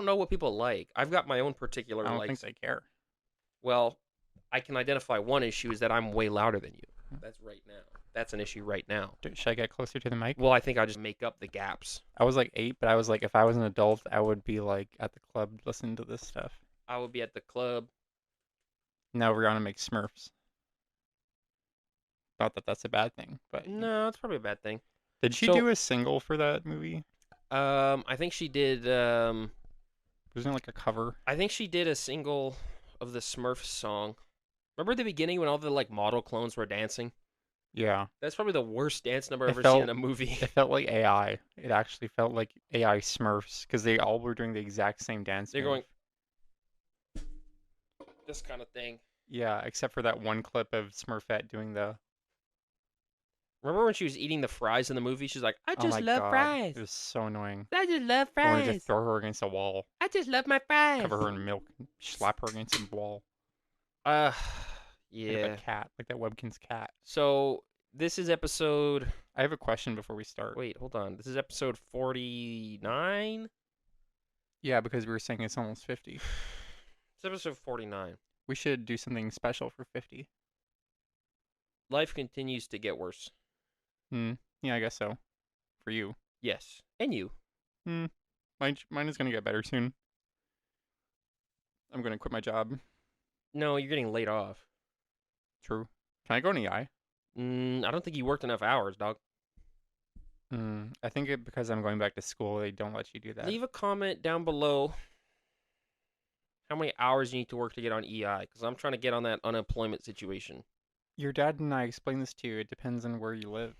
don't know what people like. I've got my own I particular don't think likes. they care. Well, I can identify one issue is that I'm way louder than you. That's right now. That's an issue right now. Should I get closer to the mic? Well, I think I'll just make up the gaps. I was like 8, but I was like, if I was an adult, I would be like at the club listening to this stuff. I would be at the club. Now Rihanna makes Smurfs. Not that that's a bad thing, but No, it's probably a bad thing. did she So, do a single for that movie? I think she did. Wasn't it like a cover? I think she did a single of the Smurfs song. Remember at the beginning when all the like model clones were dancing? Yeah. That's probably the worst dance number I've It ever seen felt in a movie. it felt like AI. It actually felt like AI Smurfs because they all were doing the exact same dance They're move. going this kind of thing. Yeah, except for that one clip of Smurfette doing the. Remember when she was eating the fries in the movie? She's like, "I Oh just my love god, fries. it was so annoying. I just love I wanted to fries. throw her against a wall, I just love my fries." cover her in milk, slap her against a wall, Uh, like yeah. that cat, like that Webkin's cat. So this is episode. I have a question before we start. Wait, hold on. This is episode 49. Yeah, because we were saying it's almost 50. It's episode 49. We should do something special for 50. Life continues to get worse. Yeah, I guess so. For you. Yes, and you. Mine is gonna get better soon. I'm gonna quit my job. No, you're getting laid off. True. Can I go in EI? I don't think you worked enough hours, dog. I think because I'm going back to school, they don't let you do that. Leave a comment down below how many hours you need to work to get on EI, because I'm trying to get on that unemployment situation. Your dad and I explained this to you. It depends on where you live.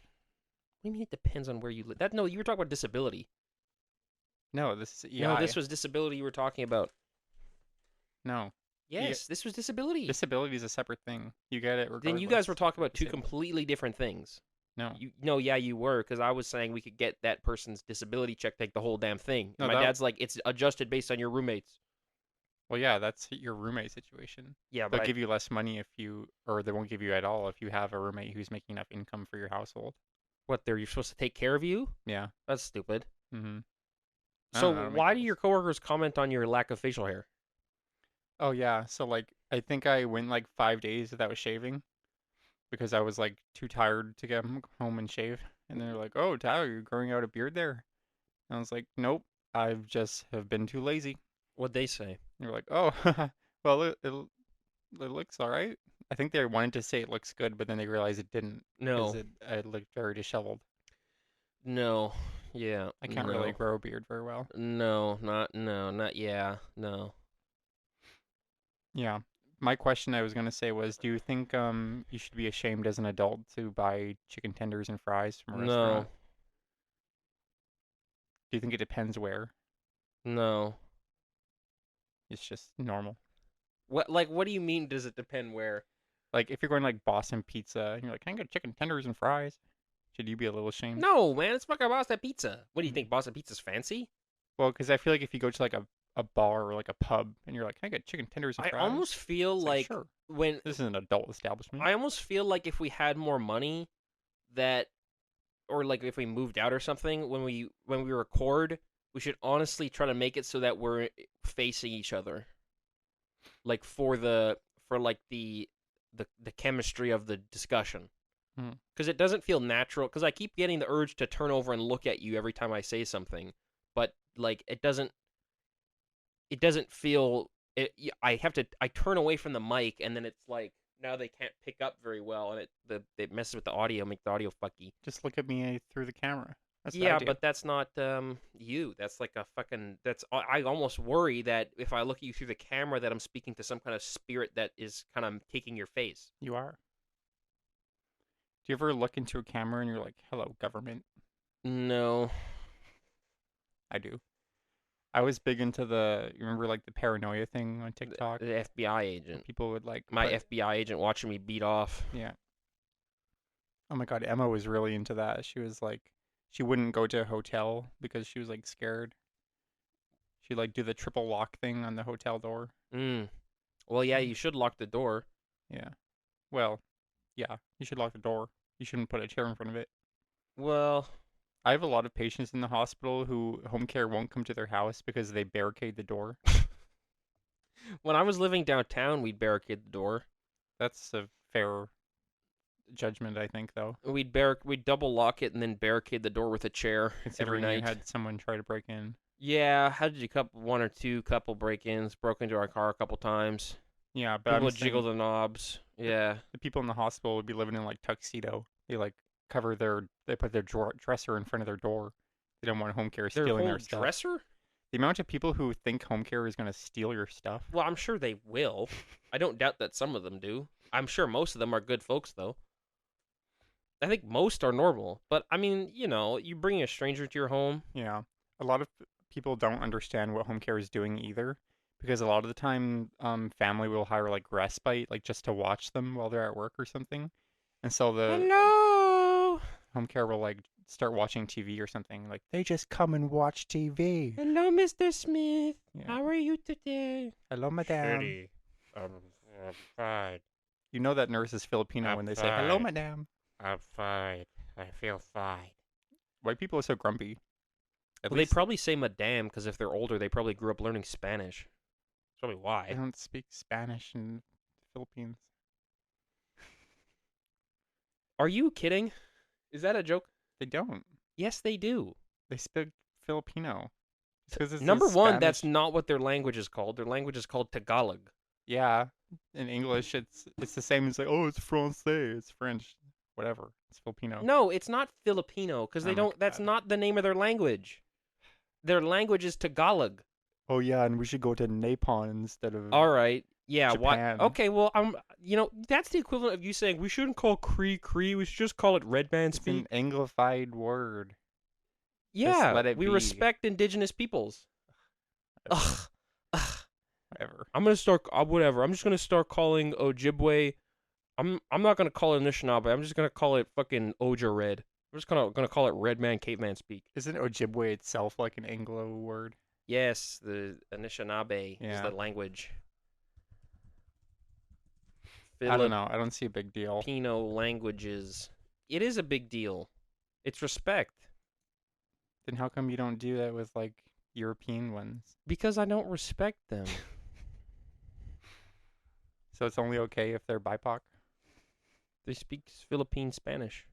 What do you mean it depends on where you live? No, you were talking about disability. No, this is EI. No, this was disability you were talking about. No. Yes, this was disability. Disability is a separate thing. You get it regardless. Then you guys were talking about two Disabled. completely different things. No. No, yeah, you were, because I was saying we could get that person's disability check, take the whole damn thing. No, My dad's like, it's adjusted based on your roommates. Well, yeah, that's your roommate situation. Yeah, They'll but give you less money if you, or they won't give you at all if you have a roommate who's making enough income for your household. you're supposed to take care of you? Yeah. That's stupid. Mm-hmm. So why do your coworkers comment on your lack of facial hair? Oh yeah, so like I think I went like 5 days without shaving because I was like too tired to get home and shave. And they're like, "Oh, Tyler, you're growing out a beard there." And I was like, "Nope, I've just have been too lazy." What'd they say? And they're like, "Oh, well, it looks all right." I think they wanted to say it looks good, but then they realized it didn't because No. it looked very disheveled. No. Yeah. I can't really grow a beard very well. No, not yeah. No. Yeah. My question I was gonna say was, do you think you should be ashamed as an adult to buy chicken tenders and fries from a restaurant? Do you think it depends where? No. It's just normal. What do you mean does it depend where? Like if you're going like Boston Pizza and you're like, "Can I get chicken tenders and fries?" Should you be a little ashamed? No, man, it's fucking Boston Pizza. What do you think Boston Pizza's fancy? Well, because I feel like if you go to like a bar or like a pub and you're like, "Can I get chicken tenders and I fries?" almost feel It's like sure. when This is an adult establishment. I almost feel like if we had more money that or like if we moved out or something when we record, we should honestly try to make it so that we're facing each other. Like for like the chemistry of the discussion. Because it doesn't feel natural. Because I keep getting the urge to turn over and look at you every time I say something, but like it doesn't feel. I turn away from the mic, and then it's like now they can't pick up very well, and it messes with the audio, make the audio fucky. Just look at me through the camera. That's the Yeah, idea. but that's not you. That's like a fucking. I almost worry that if I look at you through the camera, that I'm speaking to some kind of spirit that is kind of taking your face. You are. Do you ever look into a camera and you're like, "Hello, government"? No. I do. I was big into you remember like the paranoia thing on TikTok? The FBI agent. People would like My FBI agent watching me beat off. Yeah. Oh my God, Emma was really into that. She was like, she wouldn't go to a hotel because she was like scared. She'd like do the triple lock thing on the hotel door. Well, yeah, you should lock the door. Yeah. Well, yeah, you should lock the door. You shouldn't put a chair in front of it. Well, I have a lot of patients in the hospital who home care won't come to their house because they barricade the door. When I was living downtown, we'd barricade the door. That's a fair judgment, I think, though, We'd double lock it and then barricade the door with a chair every considering you night. had someone try to break in. Yeah, had to do one or two couple break-ins, broke into our car a couple times. Yeah, but People I'm would jiggle saying the knobs. the, Yeah. the people in the hospital would be living in like tuxedo. They like they put their dresser in front of their door. They don't want home care Their stealing whole their stuff. dresser? The amount of people who think home care is going to steal your stuff. Well, I'm sure they will. I don't doubt that some of them do. I'm sure most of them are good folks, though. I think most are normal. But, I mean, you bring a stranger to your home. Yeah. A lot of people don't understand what home care is doing either because a lot of the time family will hire like respite like just to watch them while they're at work or something. And so the Hello! home care will like start watching TV or something. Like they just come and watch TV. Hello, Mr. Smith. Yeah. How are you today? Hello, madame. Shitty. I'm fine. You know that nurse is Filipino I'm when they say hello, fine. madame. I'm fine. I feel fine. White people are so grumpy. At Well, they least probably say madame because if they're older, they probably grew up learning Spanish. That's probably they why. don't speak Spanish in the Philippines. Are you kidding? Is that a joke? They don't. Yes, they do. They speak Filipino. It's because it's a Number one, that's Spanish. not what their language is called. Their language is called Tagalog. Yeah, in English, it's the same as like, oh, it's Francais, it's French, whatever. It's Filipino. No, it's not Filipino because Oh they my don't. That's God. not the name of their language. Their language is Tagalog. Oh yeah, and we should go to Napon instead of. All right. Yeah. Why? Japan. Okay. Well, that's the equivalent of you saying we shouldn't call Cree Cree. We should just call it Red Man It's Speak. an Anglified word. Yeah. let it we be. respect indigenous peoples. Ugh. Ugh. Whatever. I'm gonna start. Whatever. I'm just gonna start calling Ojibwe. I'm not gonna call it Anishinaabe. I'm just gonna call it fucking Oja Red. I'm just gonna call it Red Man Caveman Speak. Isn't Ojibwe itself like an Anglo word? Yes, the Anishinaabe is Yeah. the language. I don't know. I don't see a big deal. Filipino languages. It is a big deal. It's respect. Then how come you don't do that with like European ones? Because I don't respect them. So it's only okay if they're BIPOC? They speak Philippine Spanish.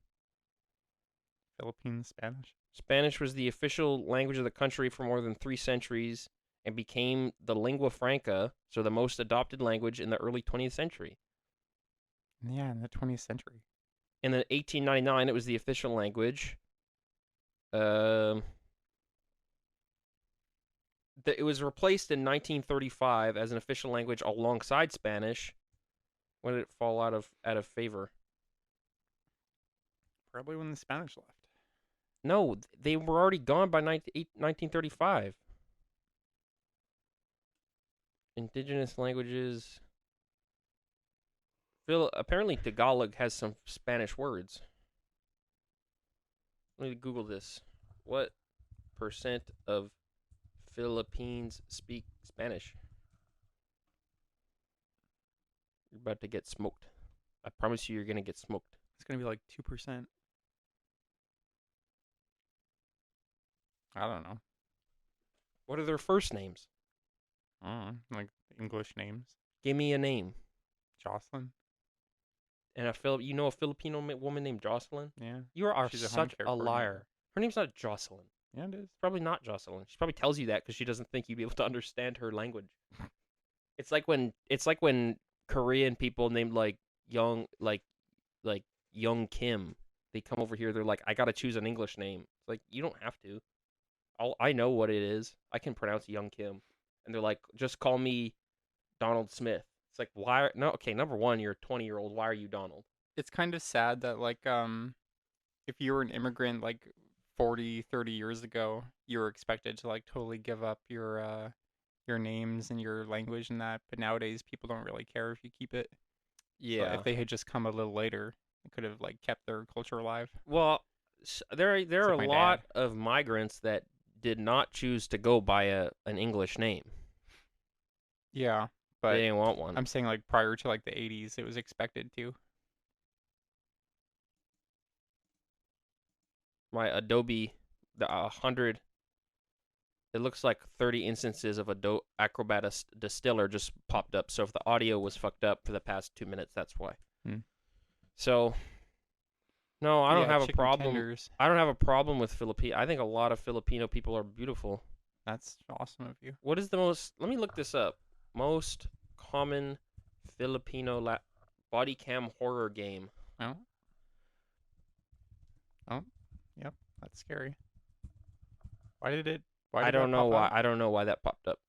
Philippine Spanish? Spanish was the official language of the country for more than 3 centuries and became the lingua franca, so the most adopted language in the early 20th century. Yeah, in the 20th century. In 1899, it was the official language. It was replaced in 1935 as an official language alongside Spanish. When did it fall out of favor? Probably when the Spanish left. No, they were already gone by 1935. Indigenous languages. Apparently Tagalog has some Spanish words. Let me Google this. What percent of Philippines speak Spanish? You're about to get smoked. I promise you're going to get smoked. It's going to be like 2%. I don't know. What are their first names? Like English names. Give me a name. Jocelyn? And a Filipino woman named Jocelyn? Yeah. You are She's a home such care a liar. coordinator. Her name's not Jocelyn. Yeah, it is. It's probably not Jocelyn. She probably tells you that because she doesn't think you'd be able to understand her language. It's like when Korean people named like young young Kim, they come over here. They're like, I gotta choose an English name. It's like you don't have to. I know what it is. I can pronounce young Kim, and they're like, just call me Donald Smith. It's like why? No, okay. Number one, you're a 20-year-old. Why are you Donald? It's kind of sad that like if you were an immigrant like 40, 30 years ago, you were expected to like totally give up your names and your language and that, but nowadays people don't really care if you keep it. So if they had just come a little later, it could have like kept their culture alive. Well, there are a like my lot dad. of migrants that did not choose to go by an English name. Yeah, They but didn't want one. I'm saying like prior to like the 80s, it was expected to. My Adobe the 100. It looks like 30 instances of a Acrobat distiller just popped up. So if the audio was fucked up for the past 2 minutes, that's why. So, no, I don't have a chicken problem. tenders. I don't have a problem with Filipino. I think a lot of Filipino people are beautiful. That's awesome of you. What is the most? Let me look this up. Most common Filipino body cam horror game. Oh. Oh. Yep. That's scary. Why did it? Why did I don't that know pop why. up? I don't know why that popped up.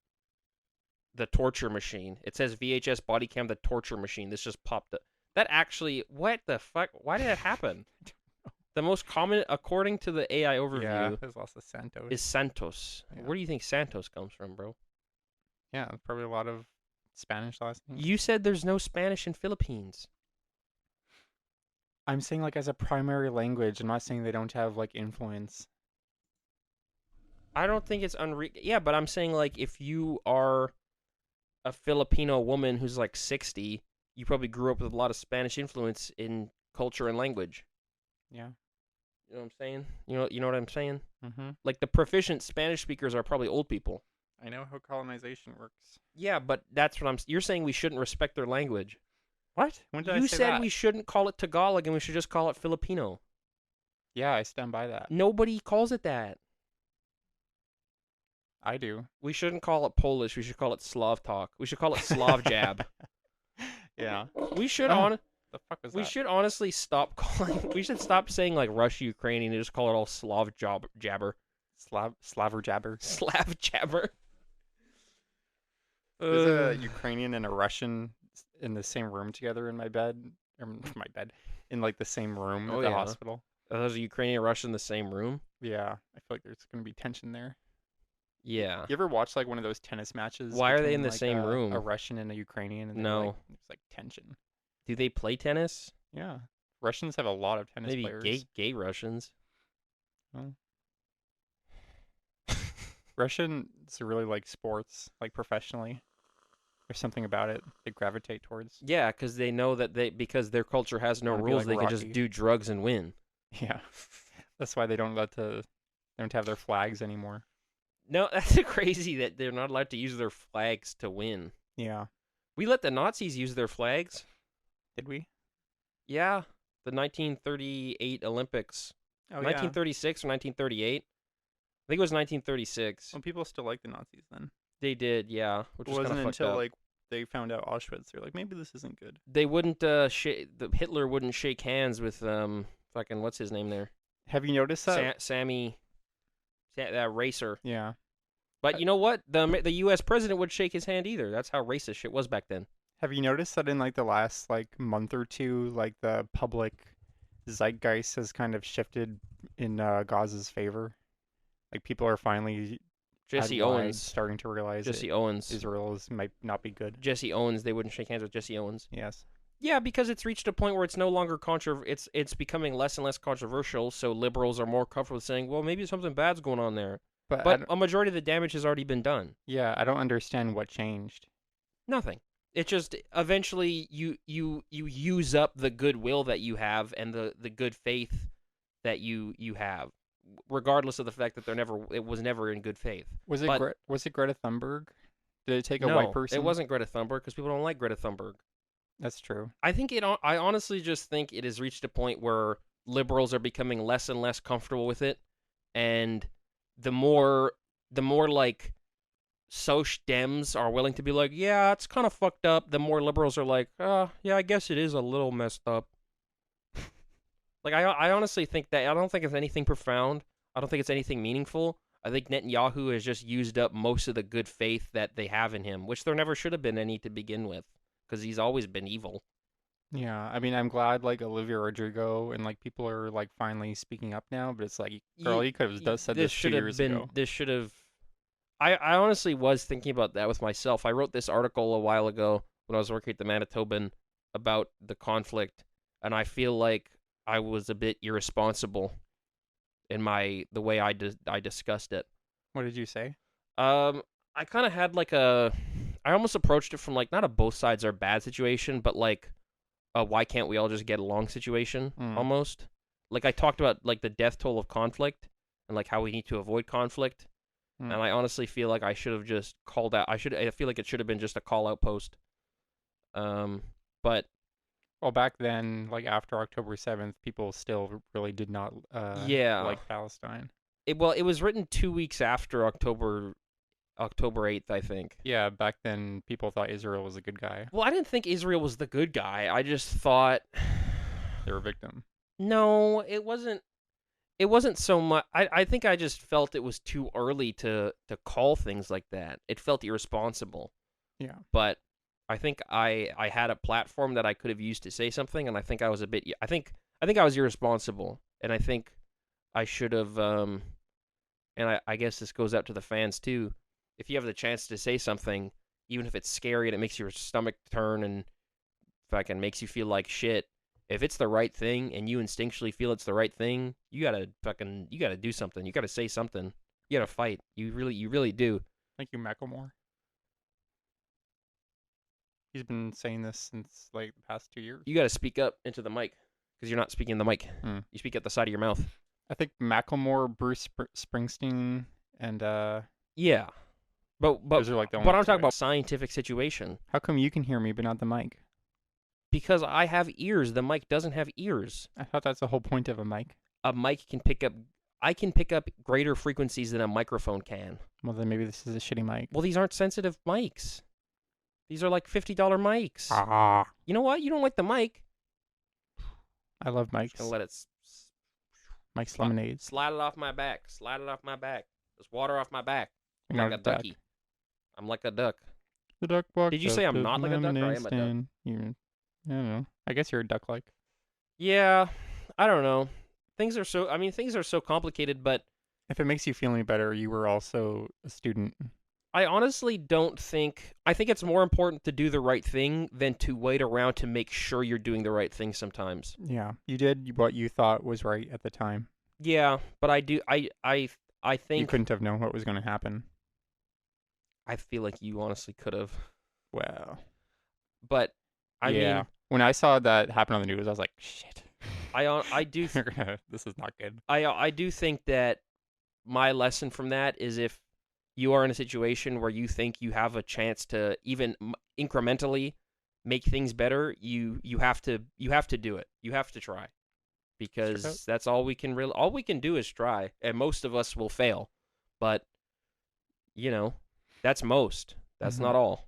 The torture machine. It says VHS body cam. The torture machine. This just popped up. That actually. What the fuck? Why did that happen? The most common, according to the AI overview, Yeah, there's lots of Santos. is Santos. Yeah. Where do you think Santos comes from, bro? Yeah, probably a lot of Spanish last names. You said there's no Spanish in Philippines. I'm saying like as a primary language. I'm not saying they don't have like influence. I don't think it's Yeah, but I'm saying like if you are a Filipino woman who's like 60, you probably grew up with a lot of Spanish influence in culture and language. Yeah. You know what I'm saying? You know what I'm saying? Mm-hmm. Like the proficient Spanish speakers are probably old people. I know how colonization works. Yeah, but that's what you're saying we shouldn't respect their language. What? When did I You say said that? we shouldn't call it Tagalog and we should just call it Filipino. Yeah, I stand by that. Nobody calls it that. I do. We shouldn't call it Polish. We should call it Slav talk. We should call it Slav jab. Yeah. We should The fuck was We that? should honestly stop calling. We should stop saying like Russia Ukrainian and just call it all Slav jabber. Slaver jabber. Slav jabber. There's a Ukrainian and a Russian in the same room together in my bed. Or my bed. In like the same room Oh, at the yeah. hospital. There's a Ukrainian and Russian in the same room. Yeah. I feel like there's gonna be tension there. Yeah. You ever watch like one of those tennis matches? Why are they between, in the like, same room? A Russian and a Ukrainian, and No. there's like tension. Do they play tennis? Yeah, Russians have a lot of tennis Maybe players. gay Russians. Russians really like sports, like professionally. There's something about it they gravitate towards. Yeah, because they know that because their culture has no Wanna be rules, like they can just Rocky. do drugs and win. Yeah, that's why they don't have their flags anymore. No, that's crazy that they're not allowed to use their flags to win. Yeah, We let the Nazis use their flags. did we? Yeah, the 1938 Olympics. Oh 1936 or 1938? I think it was 1936. Well, people still like the Nazis then. They did, yeah. Which It was wasn't kind of fucked until up. like they found out Auschwitz. They're like, maybe this isn't good. They wouldn't Hitler wouldn't shake hands with fucking what's his name there? Have you noticed that? Sammy, that racer. Yeah. But you know what? The U.S. president would shake his hand either. That's how racist shit was back then. Have you noticed that in like the last like month or two, like the public zeitgeist has kind of shifted in Gaza's favor? Like people are finally Jesse ad wide Owens. starting to realize Jesse that Owens. Israel might not be good. Jesse Owens. They wouldn't shake hands with Jesse Owens. Yes. Yeah, because it's reached a point where it's no longer it's becoming less and less controversial. So liberals are more comfortable saying, well, maybe something bad's going on there. But a majority of the damage has already been done. Yeah, I don't understand what changed. Nothing. It's just eventually you use up the goodwill that you have and the good faith that you have, regardless of the fact that it was never in good faith. Was it But- was it Greta Thunberg? Did it take a No, white person? it wasn't Greta Thunberg because people don't like Greta Thunberg. That's true. I honestly just think it has reached a point where liberals are becoming less and less comfortable with it, and the more like Soch Dems are willing to be like, yeah, it's kind of fucked up, the more liberals are like, yeah, I guess it is a little messed up. Like I honestly think that I don't think it's anything profound. I don't think it's anything meaningful. I think Netanyahu has just used up most of the good faith that they have in him, which there never should have been any to begin with, because he's always been evil. Yeah, I mean, I'm glad like Olivia Rodrigo and like people are like finally speaking up now, but it's like, girl, you could have said this 2 years ago. This should have. I honestly was thinking about that with myself. I wrote this article a while ago when I was working at the Manitoban about the conflict, and I feel like I was a bit irresponsible in the way I discussed it. What did you say? I kind of had like I almost approached it from like not a both sides are bad situation, but like a why can't we all just get along situation almost. Like I talked about like the death toll of conflict, and like how we need to avoid conflict. Mm. And I honestly feel like I should have just called out. I feel like it should have been just a call out post. But Well, back then, like after October 7th, people still really did not yeah, like Palestine. it was written 2 weeks after October 8th, I think. Yeah, back then people thought Israel was a good guy. Well, I didn't think Israel was the good guy. I just thought They were a victim. no, it wasn't. It wasn't so much. I think I just felt it was too early to call things like that. It felt irresponsible. Yeah. But I think I had a platform that I could have used to say something, and I think I was a bit. I think I was irresponsible, and I think I should have. And I guess this goes out to the fans too. If you have the chance to say something, even if it's scary and it makes your stomach turn and fucking makes you feel like shit, if it's the right thing and you instinctually feel it's the right thing, you gotta do something. You gotta say something. You gotta fight. You really do. Thank you, Macklemore. He's been saying this since like the past 2 years. You gotta speak up into the mic because you're not speaking in the mic. Hmm. You speak at the side of your mouth. I think Macklemore, Bruce Springsteen, and Yeah, but those are like the only but I'm two talking I- about scientific situation How come you can hear me but not the mic? because I have ears. The mic doesn't have ears. I thought that's the whole point of a mic. A mic can pick up. I can pick up greater frequencies than a microphone can. Well, then maybe this is a shitty mic. Well, these aren't sensitive mics. These are like $50 mics. Ah, You know what? You don't like the mic. I love mics. Gonna let it Mike's lemonades. slide it off my back. Slide it off my back. There's water off my back. I'm You're like a not ducky. I'm like a duck. The duck walked Did you say up I'm the not like a duck or I am lemonade a duck? stand. I don't know. I guess you're a duck-like. Yeah, I don't know. Things are so complicated, but If it makes you feel any better, you were also a student. I honestly don't think. I think it's more important to do the right thing than to wait around to make sure you're doing the right thing sometimes. Yeah, you did what you thought was right at the time. Yeah, but I do. I You think. couldn't have known what was going to happen. I feel like you honestly could have. Well, But I yeah. mean, When I saw that happen on the news, I was like, shit. I do. This is not good. I do think that my lesson from that is if you are in a situation where you think you have a chance to even incrementally make things better, you have to do it. You have to try. Because that's all we can do is try, and most of us will fail. But that's most. That's Mhm. not all.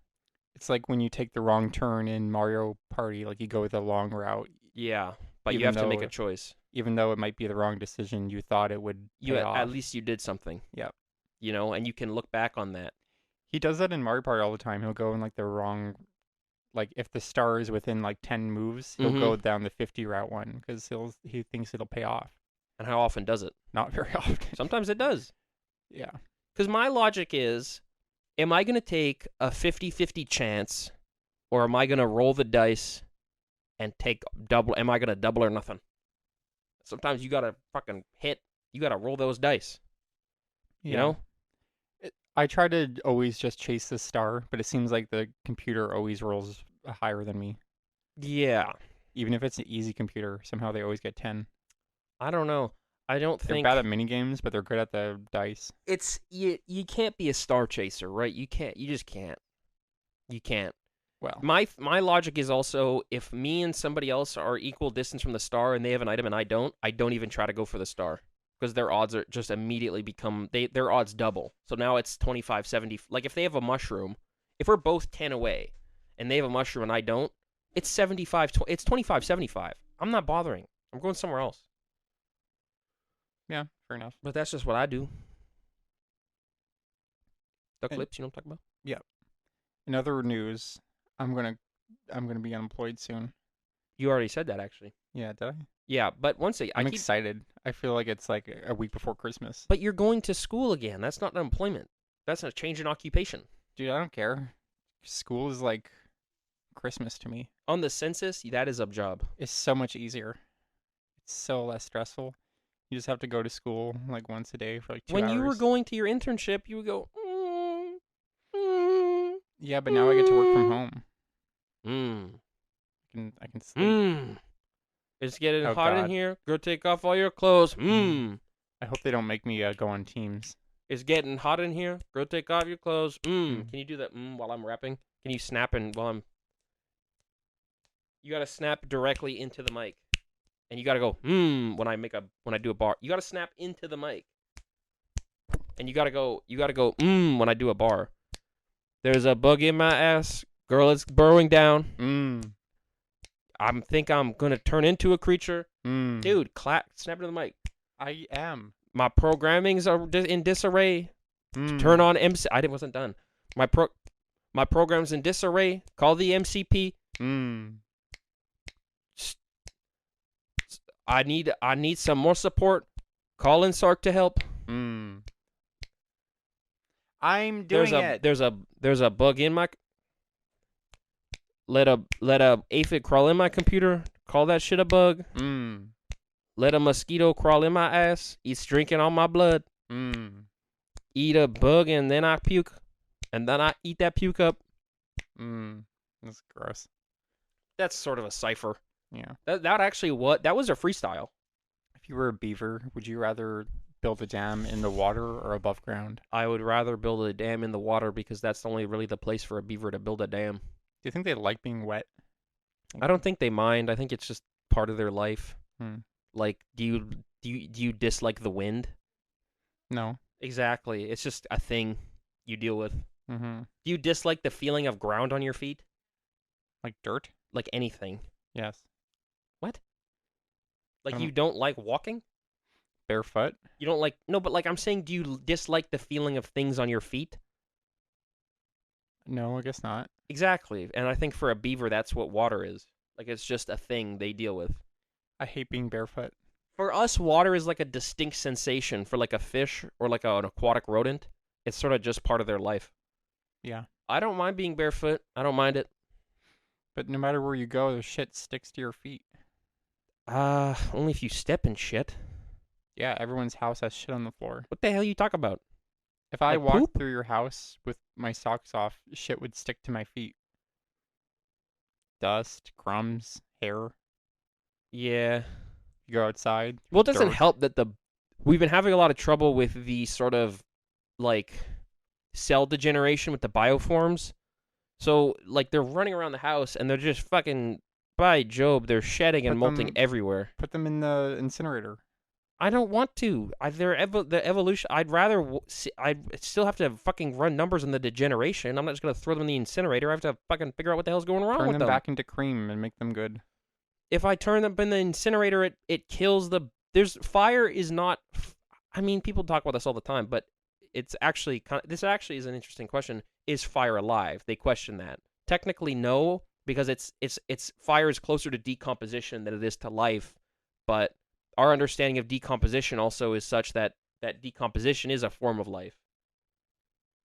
It's like when you take the wrong turn in Mario Party, like you go the long route, Yeah, but you Even have to make though- a choice. even though it might be the wrong decision, you thought it would You pay at off. least you did something. Yep. And you can look back on that. He does that in Mario Party all the time. He'll go in like the wrong, like if the star is within like 10 moves, he'll go down the 50 route one because he thinks it'll pay off. And how often does it? Not very often. Sometimes it does. Yeah. Because my logic is, am I going to take a 50-50 chance, or am I going to roll the dice and take double? Am I going to double or nothing? Sometimes you got to fucking hit. You got to roll those dice. Yeah. You know? I try to always just chase the star, but it seems like the computer always rolls higher than me. Yeah. Even if it's an easy computer, somehow they always get 10. I don't know. I don't They're think bad at mini games, but they're good at the dice. it's you can't be a star chaser, right? You just can't. You can't. Well, My logic is also, if me and somebody else are equal distance from the star and they have an item and I don't even try to go for the star because their odds are just immediately become their odds double. So now it's 25-70. Like if they have a mushroom, if we're both 10 away and they have a mushroom and I don't, it's 75 it's 25-75. I'm not bothering. I'm going somewhere else. yeah, fair enough. But that's just what I do. Duck And- lips, you know what I'm talking about? In other news, I'm gonna be unemployed soon. You already said that actually. Yeah, did I? Yeah, but once again, I'm excited. I feel like it's like a week before Christmas. But you're going to school again. That's not unemployment. That's a change in occupation. Dude, I don't care. School is like Christmas to me. On the census, that is a job. It's so much easier. It's so less stressful. You just have to go to school like once a day for like 2 hours. When you were going to your internship, you would go, Yeah, but now I get to work from home. I can sleep. It's getting Oh, hot in God. here. Go take off all your clothes. I hope they don't make me go on teams. It's getting hot in here. Girl, take off your clothes. Mm. Can you do that while I'm rapping? Can you snap and while I'm... You gotta snap directly into the mic. And you gotta go, when I do a bar. You gotta snap into the mic. And you gotta go, when I do a bar. There's a bug in my ass. Girl, it's burrowing down. I think I'm gonna turn into a creature. Dude, snap into the mic. I am. My programmings are in disarray. Turn on MC. I wasn't done. My program's in disarray. Call the MCP. I need some more support. Call in Sark to help. I'm doing it. There's a bug in my. Let a aphid crawl in my computer. Call that shit a bug. Let a mosquito crawl in my ass. It's drinking all my blood. Eat a bug and then I puke, and then I eat that puke up. That's gross. That's sort of a cipher. Yeah. That was a freestyle. If you were a beaver, would you rather build a dam in the water or above ground? I would rather build a dam in the water because that's only really the place for a beaver to build a dam. Do you think they like being wet? I don't think they mind. I think it's just part of their life. Like, do you dislike the wind? No. Exactly. It's just a thing you deal with. Mm-hmm. Do you dislike the feeling of ground on your feet? Like dirt? Like anything? Yes. What? Like you don't like walking? Barefoot? You don't like... No, but like I'm saying, do you dislike the feeling of things on your feet? No, I guess not. Exactly. And I think for a beaver, that's what water is. Like, it's just a thing they deal with. I hate being barefoot. For us, water is like a distinct sensation. For like a fish or like an aquatic rodent, it's sort of just part of their life. Yeah. I don't mind being barefoot. I don't mind it. But no matter where you go, the shit sticks to your feet. Only if you step in shit. Yeah, everyone's house has shit on the floor. What the hell you talk about? If I Like walked poop? through your house with my socks off, shit would stick to my feet. Dust, crumbs, hair. Yeah. You go outside. Well, it doesn't dirt. help that we've been having a lot of trouble with the sort of like cell degeneration with the bioforms. So like they're running around the house and they're just fucking, by Job, they're shedding and Put molting them- everywhere. Put them in the incinerator. I don't want to. The evolution. I'd rather. I'd still have to fucking run numbers on the degeneration. I'm not just gonna throw them in the incinerator. I have to fucking figure out what the hell's going wrong Turn with them them. back into cream and make them good. If I turn them in the incinerator, it kills the. Fire is not. I mean, people talk about this all the time, but it's actually this actually is an interesting question. Is fire alive? They question that. Technically, no, because it's fire is closer to decomposition than it is to life, but our understanding of decomposition also is such that decomposition is a form of life.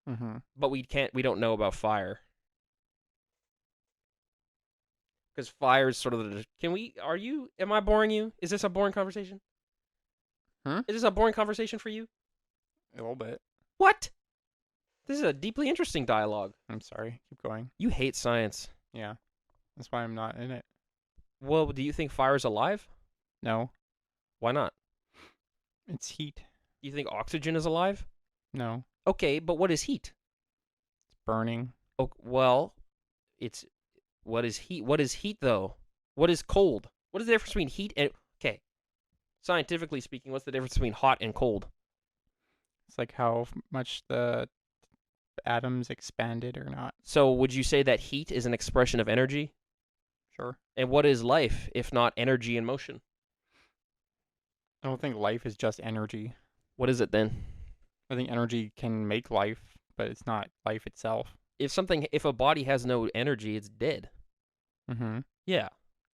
Mm-hmm. But we don't know about fire. Because fire is sort of am I boring you? Is this a boring conversation? Huh? Is this a boring conversation for you? A little bit. What? This is a deeply interesting dialogue. I'm sorry. Keep going. You hate science. Yeah. That's why I'm not in it. Well, do you think fire is alive? No. Why not? It's heat. Do you think oxygen is alive? No. Okay, but what is heat? It's burning. Oh, well, what is heat? What is heat, though? What is cold? What is the difference between heat and... Okay, scientifically speaking, what's the difference between hot and cold? It's like how much the atoms expanded or not. So would you say that heat is an expression of energy? Sure. And what is life, if not energy and motion? I don't think life is just energy. What is it then? I think energy can make life, but it's not life itself. If a body has no energy, it's dead. Mm-hmm. Yeah.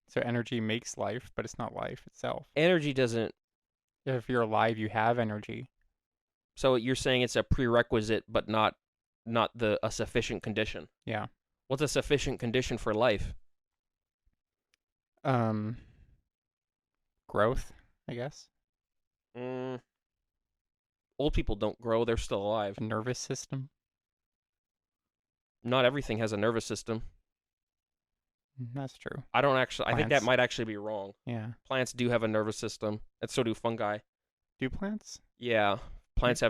So energy makes life, but it's not life itself. Energy doesn't... If you're alive, you have energy. So you're saying it's a prerequisite, but not a sufficient condition. Yeah. What's a sufficient condition for life? Growth, I guess. Old people don't grow; they're still alive. A nervous system. Not everything has a nervous system. That's true. I don't actually. I think that Plants. might actually be wrong. Yeah. Plants do have a nervous system, and so do fungi. Do plants? Yeah, plants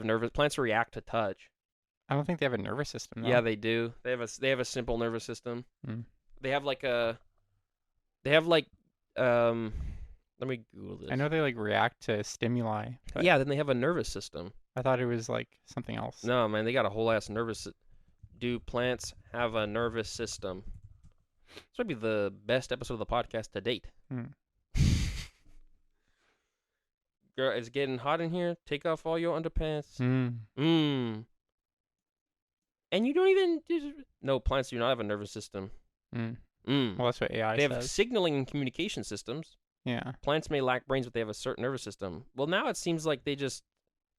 react to touch. I don't think they have a nervous system, though. Yeah, they do. They have a simple nervous system. Mm. They have like a they have like let me Google this. I know they like react to stimuli. But Yeah, then they have a nervous system. I thought it was like something else. No, man, they got a whole ass nervous. Do plants have a nervous system? This might be the best episode of the podcast to date. Mm. Girl, it's getting hot in here. Take off all your underpants. Mm. And you don't even. No, plants do not have a nervous system. Mm. Mm. Well, that's what AI They says. have signaling and communication systems. Yeah. Plants may lack brains, but they have a certain nervous system. Well, now it seems like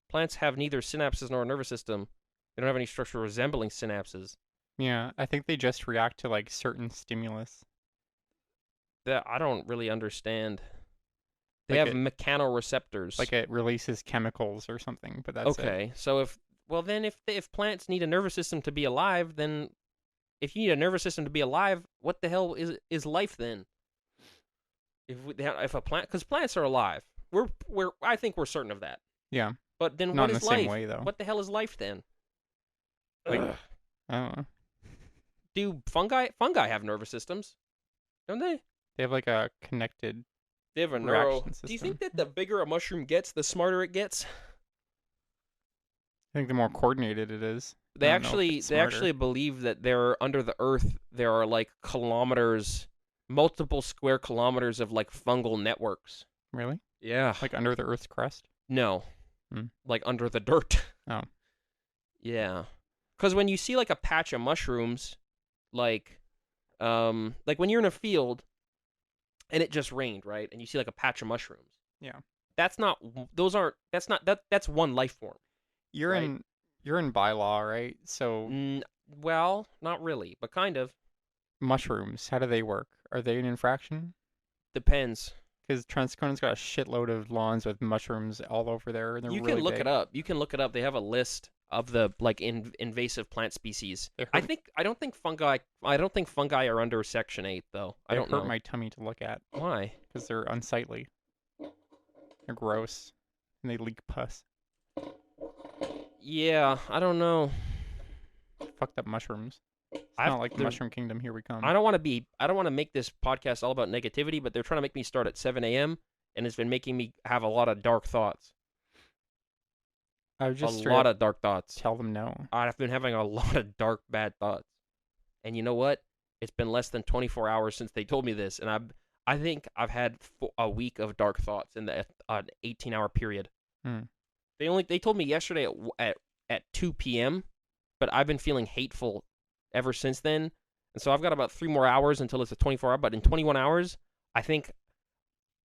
plants have neither synapses nor a nervous system. They don't have any structure resembling synapses. Yeah. I think they just react to like certain stimulus. That I don't really understand. They Like have mechanoreceptors. Like it releases chemicals or something, but that's it. Okay, so if plants need a nervous system to be alive, then if you need a nervous system to be alive, what the hell is life then? If a plant, because plants are alive, I think we're certain of that. Yeah. But then Not what in is the life? same way, though. What the hell is life then? Like, Ugh. I don't know. Do fungi have nervous systems? Don't they? They have like a connected. They have a Reaction Do you system. think that the bigger a mushroom gets, the smarter it gets? I think the more coordinated it is. They I don't know if actually it's they smarter. actually believe that there under the earth there are like multiple square kilometers of like fungal networks. Really? Yeah. Like under the Earth's crust? No. Hmm. Like under the dirt. Oh. Yeah. Cuz when you see like a patch of mushrooms like when you're in a field and it just rained, right? And you see like a patch of mushrooms. Yeah. That's one life form. You're Right. in bylaw, right? So Well, not really, but kind of. mushrooms, how do they work? Are they an infraction? Depends. Because Transconan's got a shitload of lawns with mushrooms all over there, and they're You really can look big. it up. You can look it up. They have a list of the like invasive plant species. They I hurt, don't think fungi are under Section 8 though. I they don't hurt know. my tummy to look at Why? because they're unsightly. They're gross, and they leak pus. Yeah, I don't know. Fucked up mushrooms. It's I've- not like the there- Mushroom Kingdom. Here we come. I don't want to make this podcast all about negativity, but they're trying to make me start at 7 a.m. and it's been making me have a lot of dark thoughts. I would just A straight lot up of dark thoughts. tell them no. I've been having a lot of dark, bad thoughts. And you know what? It's been less than 24 hours since they told me this, and I think I've had a week of dark thoughts in an 18-hour period. Hmm. They told me yesterday at 2 p.m., but I've been feeling hateful ever since then. And so I've got about 3 more hours until it's a 24-hour, but in 21 hours, I think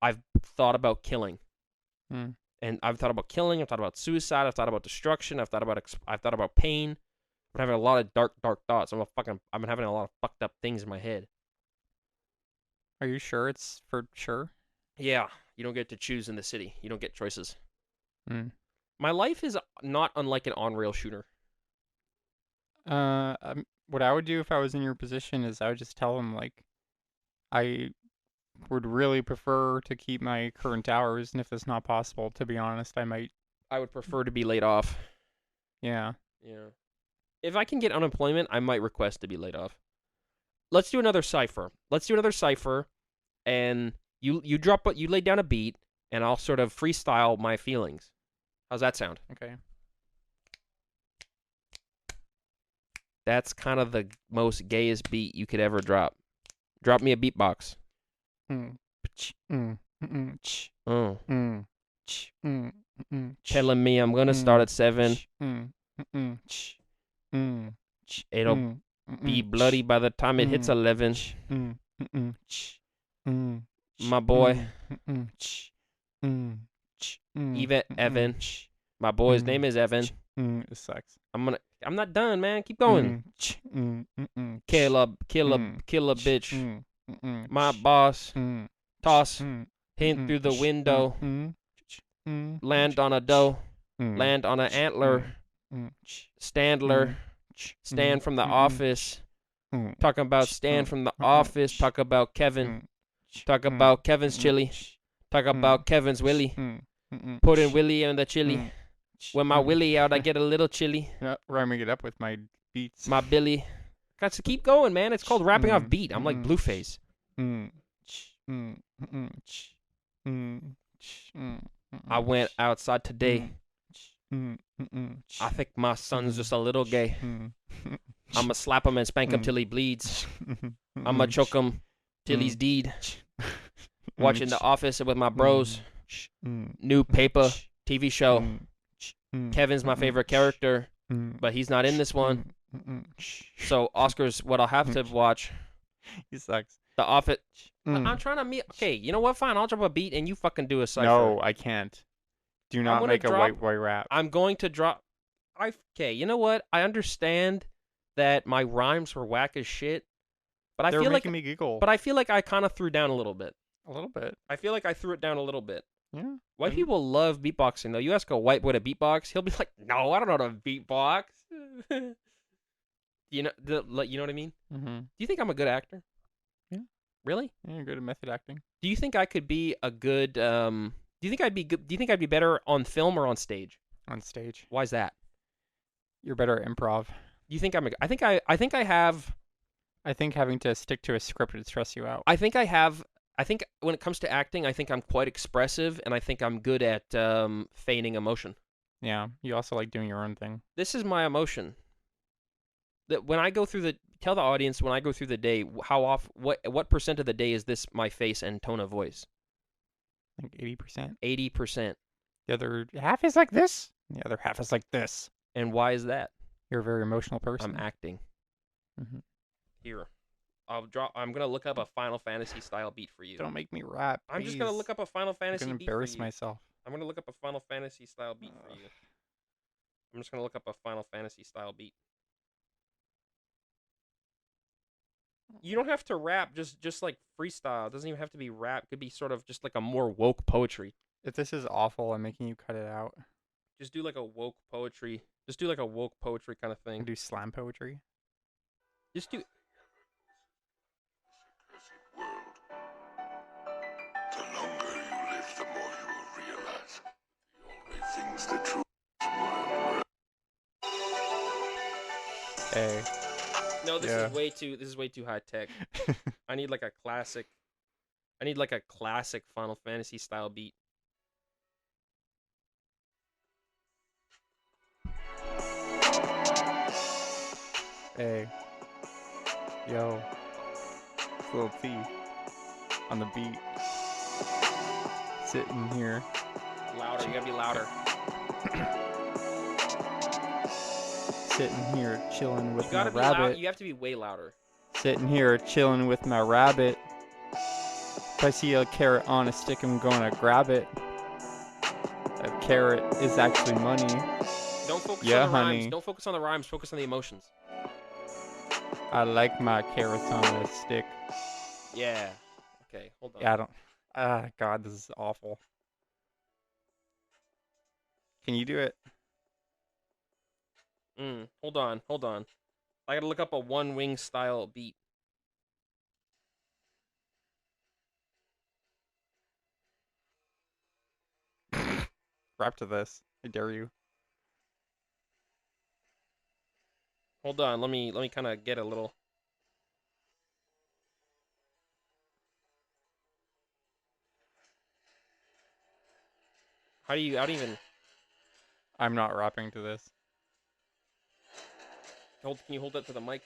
I've thought about killing. Hmm. And I've thought about killing, I've thought about suicide, I've thought about destruction, I've thought about pain. I'm having a lot of dark thoughts. I've been having a lot of fucked up things in my head. Are you sure it's for sure? Yeah, you don't get to choose in the city. You don't get choices. Hmm. My life is not unlike an on-rail shooter. What I would do if I was in your position is I would just tell them like, I would really prefer to keep my current hours, and if it's not possible, to be honest, I might. I would prefer to be laid off. Yeah. Yeah. If I can get unemployment, I might request to be laid off. Let's do another cipher. And you lay down a beat, and I'll sort of freestyle my feelings. How's that sound? Okay. That's kind of the most gayest beat you could ever drop. Drop me a beatbox. Oh. Telling me I'm gonna start at 7. It'll be bloody by the time it hits 11. My boy, Evan. My boy's name is Evan. It sucks. I'm not done, man. Keep going. Kill a bitch. My boss. Toss him through the window. Land on a doe. Land on an antler. Standler. Stan from the office. Talking about Stan from the office. Talk about Kevin. Talk about Kevin's chili. Talk about Kevin's willy. Putting Willie on the chili. Mm. When my Willie out, I get a little chilly. Rhyming it up with my beats. My Billy. Got to keep going, man. It's called rapping off beat. I'm like Blueface. I went outside today. I think my son's just a little gay. I'ma slap him and spank him till he bleeds. I'ma choke him till he's deed. Watching The Office with my bros. New paper TV show. Kevin's my favorite character, but he's not in this one. So Oscar's what I'll have to watch. He sucks. The Office. I'm trying to meet. Okay, you know what? Fine, I'll drop a beat and you fucking do a cipher. No, I can't. Do not make a white boy rap. I'm going to drop. Okay, you know what? I understand that my rhymes were whack as shit, but I They're feel like making me giggle. But I feel like I kind of threw down a little bit. A little bit. I feel like I threw it down a little bit. Yeah. White people love beatboxing though. You ask a white boy to beatbox, he'll be like, "No, I don't know how to beatbox." You know what I mean? Mm-hmm. Do you think I'm a good actor? Yeah. Really? Yeah, you're good at method acting. Do you think I could be a good? Do you think I'd be good? Do you think I'd be better on film or on stage? On stage. Why is that? You're better at improv. Do you think I'm? I think I have. I think having to stick to a script would stress you out. I think I have. I think when it comes to acting, I think I'm quite expressive, and I think I'm good at feigning emotion. Yeah. You also like doing your own thing. This is my emotion. That when I go through tell the audience when I go through the day, what percent of the day is this my face and tone of voice? Like 80%. 80%. The other half is like this. The other half is like this. And why is that? You're a very emotional person. I'm acting. Mm-hmm. Here, I'm gonna look up a Final Fantasy style beat for you. Don't make me rap. I'm just gonna look up a Final Fantasy I'm gonna beat for embarrass you. myself. I'm gonna look up a Final Fantasy style beat for you. I'm just gonna look up a Final Fantasy style beat. You don't have to rap, just like freestyle. It doesn't even have to be rap. It could be sort of just like a more woke poetry. If this is awful, I'm making you cut it out. Just do like a woke poetry. Just do like a woke poetry kind of thing. Do slam poetry. Just do. The longer you live, the more you will realize the only things that truly Hey. No, this Yeah. is way too. This is way too high tech. I need like a classic. I need like a classic Final Fantasy style beat. Hey. Yo. It's Little T on the beat. Sitting here. Louder. You gotta be louder. Sitting here chilling with You my gotta be rabbit. loud. You have to be way louder. Sitting here chilling with my rabbit. If I see a carrot on a stick, I'm gonna grab it. A carrot is actually money. Don't focus Yeah, on the honey. rhymes. Don't focus on the rhymes. Focus on the emotions. I like my carrots on a stick. Yeah. Okay. Hold on. Yeah, I don't. God, this is awful. Can you do it? Hold on. Hold on. I gotta look up a One Wing style beat. Rap to this. I dare you. Hold on. Let me kind of get a little. How do you even I'm not rapping to this. hold? Can you hold it to the mic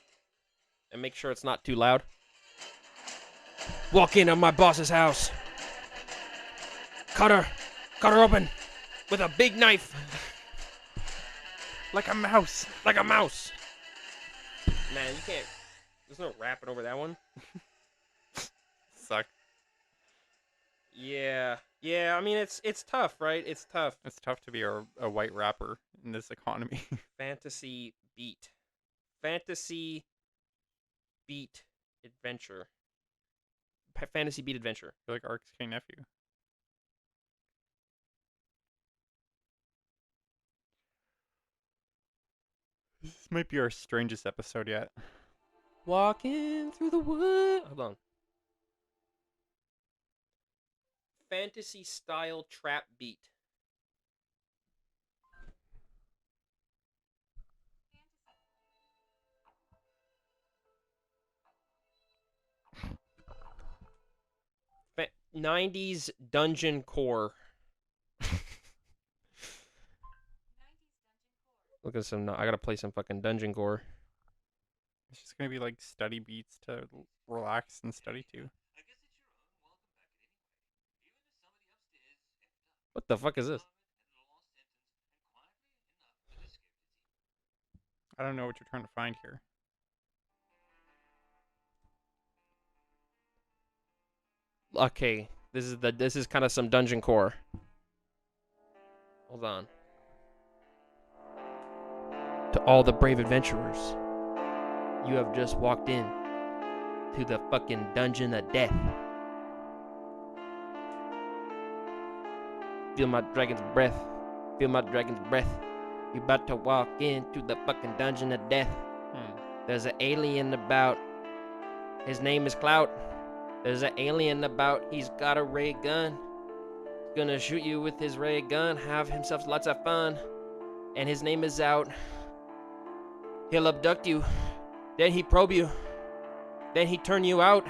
and make sure it's not too loud? Walk into my boss's house. Cut her open with a big knife, Like a mouse. like a mouse. Man, you can't. There's no rapping over that one. Suck. Yeah. I mean, it's tough, right? It's tough. It's tough to be a white rapper in this economy. Fantasy beat adventure. Fantasy beat adventure. You're like Ark's K nephew. This might be our strangest episode yet. Walking through the wood. Hold on. Fantasy style trap beat. 90s dungeon core. Look at some. I gotta play some fucking dungeon core. It's just gonna be like study beats to relax and study to. What the fuck is this? I don't know what you're trying to find here. Okay, this is kind of some dungeon core. Hold on. To all the brave adventurers, you have just walked in to the fucking dungeon of death. Feel my dragon's breath. Feel my dragon's breath. You about to walk into the fucking dungeon of death. There's an alien about. His name is Clout. There's an alien about. He's got a ray gun. Gonna shoot you with his ray gun. Have himself lots of fun. And his name is Out. He'll abduct you. Then he probe you. Then he turn you out.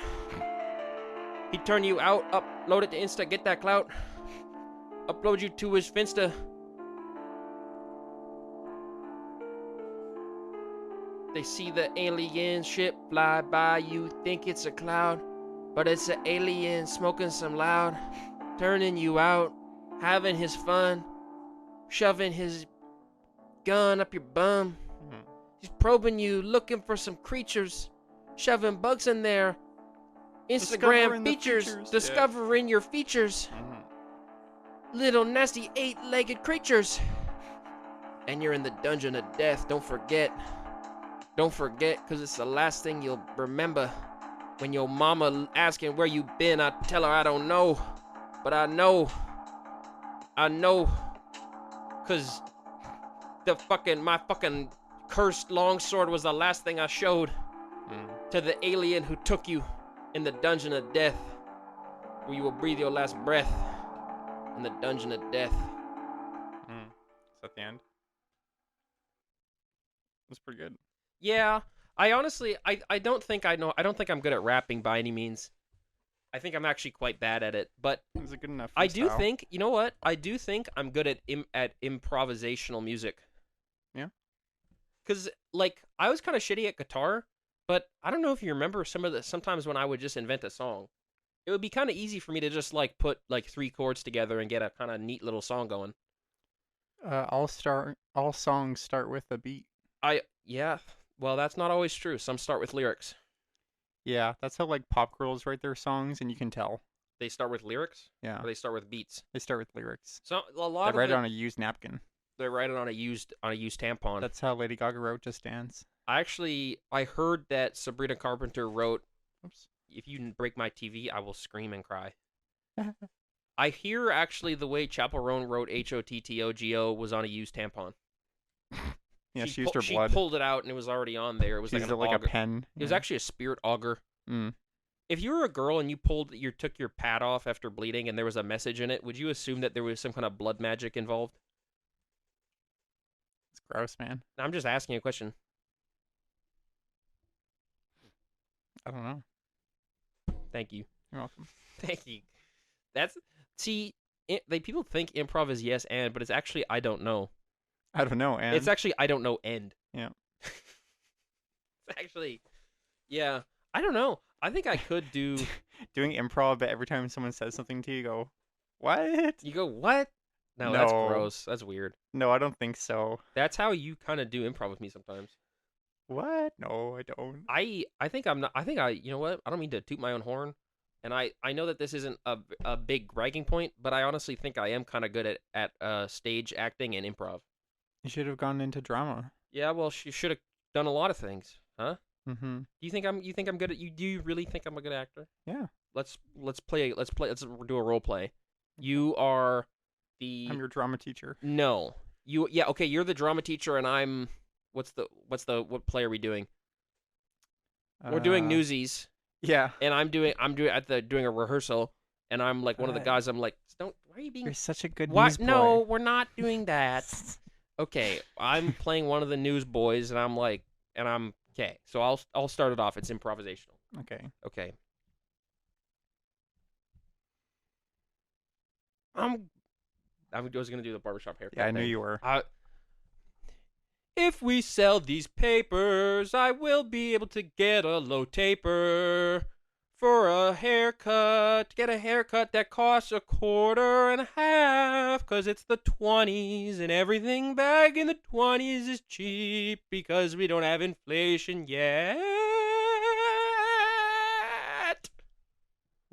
He turn you out. Upload it to Insta. Get that clout. Upload you to his Finsta. They see the alien ship fly by. You think it's a cloud, but it's an alien smoking some loud. Turning you out. Having his fun. Shoving his gun up your bum. He's probing you, looking for some creatures, shoving bugs in there. Instagram features, discovering your features. Little nasty 8-legged creatures. And you're in the dungeon of death, don't forget. Don't forget, cause it's the last thing you'll remember. When your mama asking where you been, I tell her I don't know. But I know. Cause my fucking cursed longsword was the last thing I showed to the alien who took you in the dungeon of death, where you will breathe your last breath in the dungeon of death. Is that the end? That's pretty good. Yeah, I honestly, I don't think I don't think I'm good at rapping by any means. I think I'm actually quite bad at it, but It was a good enough. I do freestyle. think, you know what? I do think I'm good at improvisational music. Yeah. Cause like I was kind of shitty at guitar, but I don't know if you remember sometimes when I would just invent a song, it would be kind of easy for me to just like put like 3 chords together and get a kind of neat little song going. All songs start with a beat. Yeah. Well, that's not always true. Some start with lyrics. Yeah, that's how like pop girls write their songs, and you can tell. They start with lyrics, Yeah, or they start with beats. they start with lyrics. So a They lot of write it, it on a used napkin. they write it on a used tampon. That's how Lady Gaga wrote "Just Dance." I heard that Sabrina Carpenter wrote, Oops. "If you break my TV, I will scream and cry." I hear actually the way Chappell Roan wrote "HOTTOGO" was on a used tampon. Yeah, she used her blood. She pulled it out and it was already on there. It was She like used an it like auger. a pen. It was actually a spirit auger. Mm. If you were a girl and you took your pad off after bleeding and there was a message in it, would you assume that there was some kind of blood magic involved? It's gross, man. I'm just asking a question. I don't know. Thank you. You're welcome. Thank you. People think improv is yes and, but it's actually I don't know. I don't know, and It's actually I don't know end. Yeah. It's actually, yeah. I don't know. I think I could do. doing improv, but every time someone says something to you, you go, "What?" You go what? No, that's No. gross. That's weird. No, I don't think so. That's how you kind of do improv with me sometimes. What? No, I don't. I think I'm not. I think you know what? I don't mean to toot my own horn, and I know that this isn't a big bragging point, but I honestly think I am kind of good at stage acting and improv. You should have gone into drama. Yeah, well, you should have done a lot of things, huh? Mm-hmm. You think I'm good at you? Do you really think I'm a good actor? Yeah. Let's do a role play. You are the I'm your drama teacher. no. Yeah, okay, you're the drama teacher and I'm what play are we doing? We're doing Newsies Yeah. and I'm doing doing a rehearsal and I'm like one of the Alright. guys. I'm like, don't. Why are you being? You're such a good What? newsboy. No, we're not doing that. Okay, I'm playing one of the newsboys and I'm like, okay. So I'll start it off. It's improvisational. Okay. Okay. I was gonna do the barbershop haircut. Yeah, I knew thing. you were. If we sell these papers, I will be able to get a low taper for a haircut. Get a haircut that costs $1.50, 'cause it's the 20s and everything back in the 20s is cheap because we don't have inflation yet.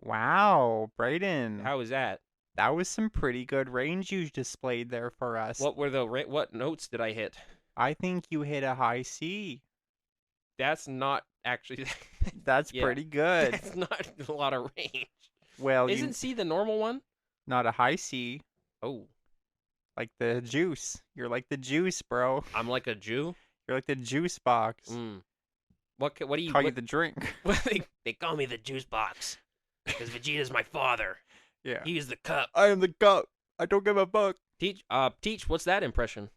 Wow, Brayden. How was that? That was some pretty good range you displayed there for us. What notes did I hit? I think you hit a high C. That's not actually. That's Yeah. pretty good. That's not a lot of range. Well, Isn't C the normal one? not a high C, Oh, like the juice. You're like the juice, bro. I'm like a Jew. You're like the juice box. Mm. What do you? Call you What, the drink. they call me the juice box because Vegeta's my father. Yeah. He's the cup. I am the cup. I don't give a fuck. Teach. What's that impression?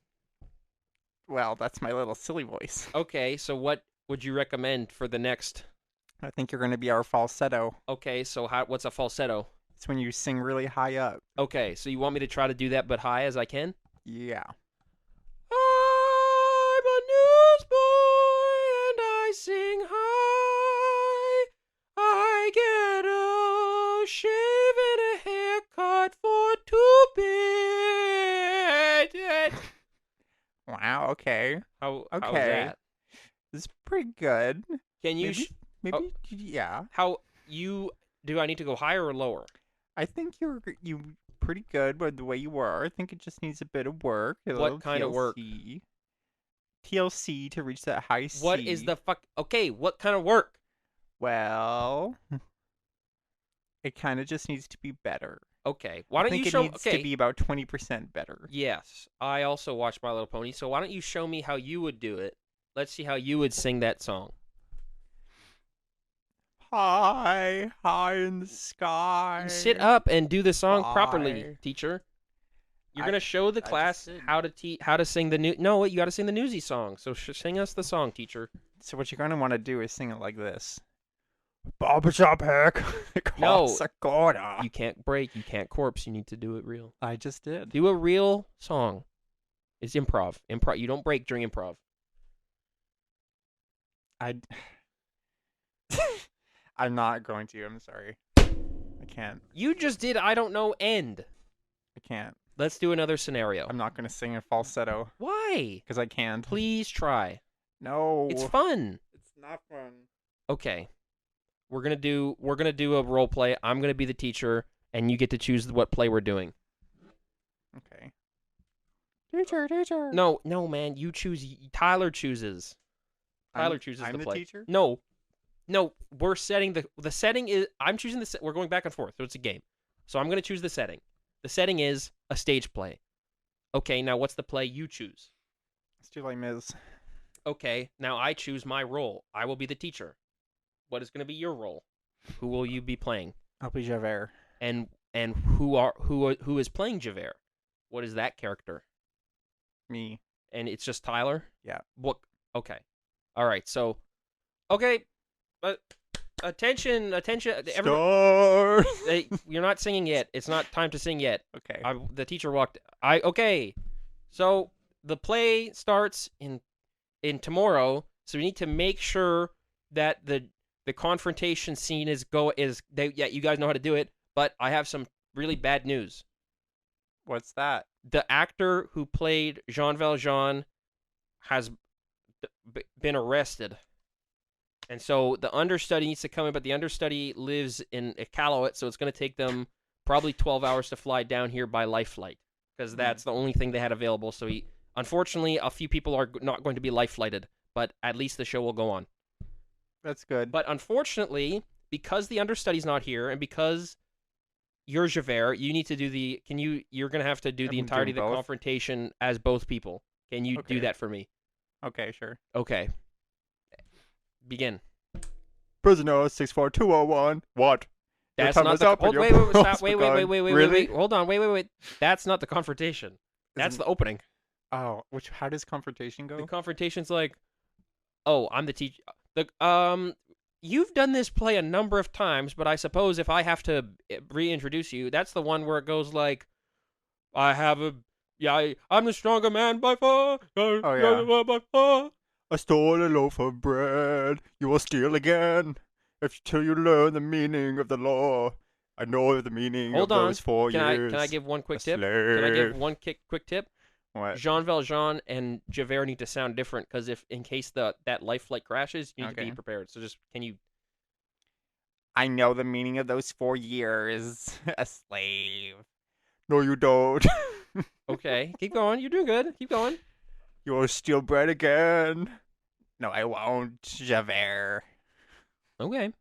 Well, that's my little silly voice. Okay, so what would you recommend for the next? I think you're gonna be our falsetto. Okay, so what's a falsetto? It's when you sing really high up. Okay, so you want me to try to do that but high as I can? Yeah. I'm a newsboy and I sing high. I get a shave and a haircut for $2. Wow. Okay. How was Okay. that? This is pretty good. Can you? Maybe. Yeah. How you? Do I need to go higher or lower? I think you pretty good with the way you were. I think it just needs a bit of work. A What little kind of work? TLC. TLC to reach that high C. What is the fuck? Okay, what kind of work? Well, it kind of just needs to be better. Okay, why I don't think you it show? needs Okay, to be about 20% better. yes, I also watched My Little Pony. So why don't you show me how you would do it? Let's see how you would sing that song. High, high in the sky. Sit up and do the song properly, Why? teacher. You're I- gonna show the just class did. how to sing the new. No, you got to sing the Newsy song. So sing us the song, teacher. So what you're gonna want to do is sing it like this. Barbershop hack. No. Costs a quarter. You can't break. You can't corpse. You need to do it real. I just did. Do a real song. It's improv. Improv. You don't break during improv. I'm not going to. I'm sorry. I can't. You just did. I don't know. End. I can't. Let's do another scenario. I'm not gonna sing in falsetto Why? because I can't. Please try. No. It's fun. It's not fun. Okay. We're gonna do a role play. I'm gonna be the teacher, and you get to choose what play we're doing. Okay. Teacher. No, man. You choose. Tyler chooses. Tyler chooses I'm the the play. teacher? No. We're setting the setting is. I'm choosing the. We're going back and forth, so it's a game. So I'm gonna choose the setting. The setting is a stage play. Okay. Now what's the play you choose? Let's do Les Mis. Okay. Now I choose my role. I will be the teacher. What is gonna be your role? Who will you be playing? I'll be Javert. And who is playing Javert? What is that character? Me. And it's just Tyler? Yeah. What? Okay. All right. So, okay. Attention. Star. You're not singing yet. It's not time to sing yet. Okay. The teacher walked. Okay. So the play starts in tomorrow. So we need to make sure that the confrontation scene yeah, you guys know how to do it. But I have some really bad news. What's that? The actor who played Jean Valjean has been arrested. And so the understudy needs to come in, but the understudy lives in Iqaluit, so it's going to take them probably 12 hours to fly down here by life flight, because that's the only thing they had available. So unfortunately, a few people are not going to be life flighted, but at least the show will go on. That's good. But unfortunately, because the understudy's not here, and because you're Javert, you need to do you're going to have to do the I'm entirety of doing the both? confrontation as both people. Can you do Okay. that for me? Okay, sure. Okay. Begin. Prisoner 64201. What? Your That's time not is the. up and Hold, your wait, stop. phone's Wait, gone. Really? wait. Hold on. Wait. That's not the confrontation. That's the opening. Oh, how does confrontation go? The confrontation's like, oh, I'm the teacher. You've done this play a number of times, but I suppose if I have to reintroduce you, that's the one where it goes like, I'm the stronger man by far. Oh, yeah. By far. I stole a loaf of bread. You will steal again. Till you learn the meaning of the law. I know the meaning Hold of on. those 4 years. Can I give one a quick tip? slave. Can I give one quick tip? What? Jean Valjean and Javert need to sound different because if in case that life flight crashes, you need to be Okay. prepared. So just can you? I know the meaning of those 4 years. A slave. No, you don't. Okay, keep going. You're doing good. Keep going. You will steal bread again. No, I won't, Javert. Okay.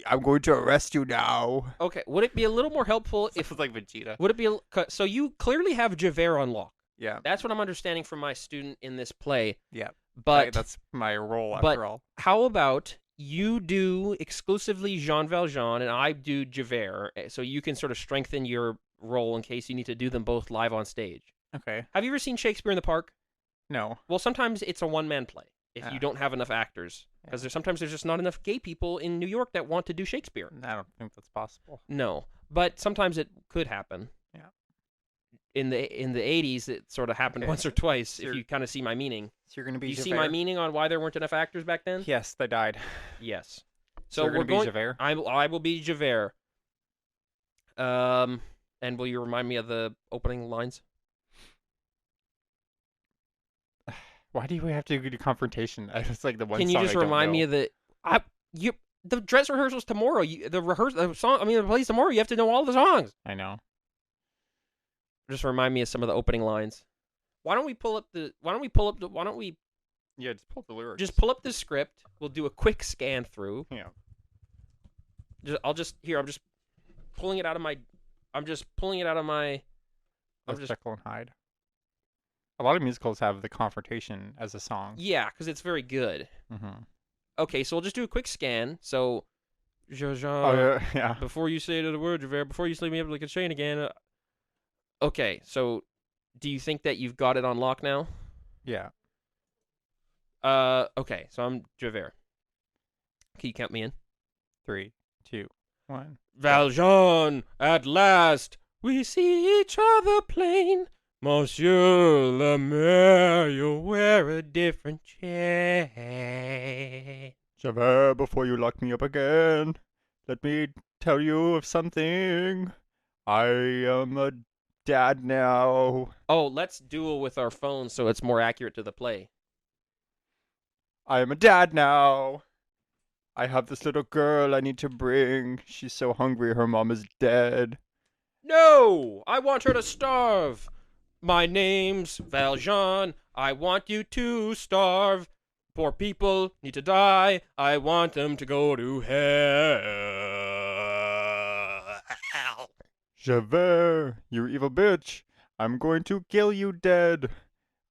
I'm going to arrest you now. Okay. Would it be a little more helpful if It's like Vegeta. would it be so you clearly have Javert on lock? Yeah. That's what I'm understanding from my student in this play. Yeah. But that's my role but- after all. how about you do exclusively Jean Valjean and I do Javert, so you can sort of strengthen your role in case you need to do them both live on stage. Okay. Have you ever seen Shakespeare in the Park? No. Well, sometimes it's a one-man play if Ah. you don't have enough actors, because sometimes there's just not enough gay people in New York that want to do Shakespeare. I don't think that's possible. No, but sometimes it could happen. Yeah. In the 80s, it sort of happened Okay. once or twice. So if you're- you kind of see my meaning, So you're gonna do be you Javert? see my meaning on why there weren't enough actors back then? Yes, they died. Yes. So So you're we're gonna be going. Javert? I will be Javert. And will you remind me of the opening lines? Why do we have to do confrontation? It's like the one Can you song just I don't remind me know. of the dress rehearsal's tomorrow? The play's tomorrow. You have to know all the songs. I know. Just remind me of some of the opening lines. Why don't we Yeah, just pull the lyrics. just pull up the script? We'll do a quick scan through. Yeah. I'm just pulling it out of my. Let's Jekyll and Hyde. A lot of musicals have the confrontation as a song. Yeah, because it's very good. Mm-hmm. Okay, so we'll just do a quick scan. So, Oh yeah. before you say the word, Javert, before you sleep me up like a chain again. Okay, so do you think that you've got it on lock now? Yeah. Okay, so I'm Javert. Can you count me in? 3, 2, 1. Valjean, at last we see each other plain. Monsieur le Maire, you wear a different chain. Javert, before you lock me up again, let me tell you of something. I am a dad now. Oh, let's duel with our phones so it's more accurate to the play. I am a dad now. I have this little girl I need to bring. She's so hungry her mom is dead. No! I want her to starve! My name's Valjean. I want you to starve. Poor people need to die. I want them to go to hell. Javert, you evil bitch. I'm going to kill you dead.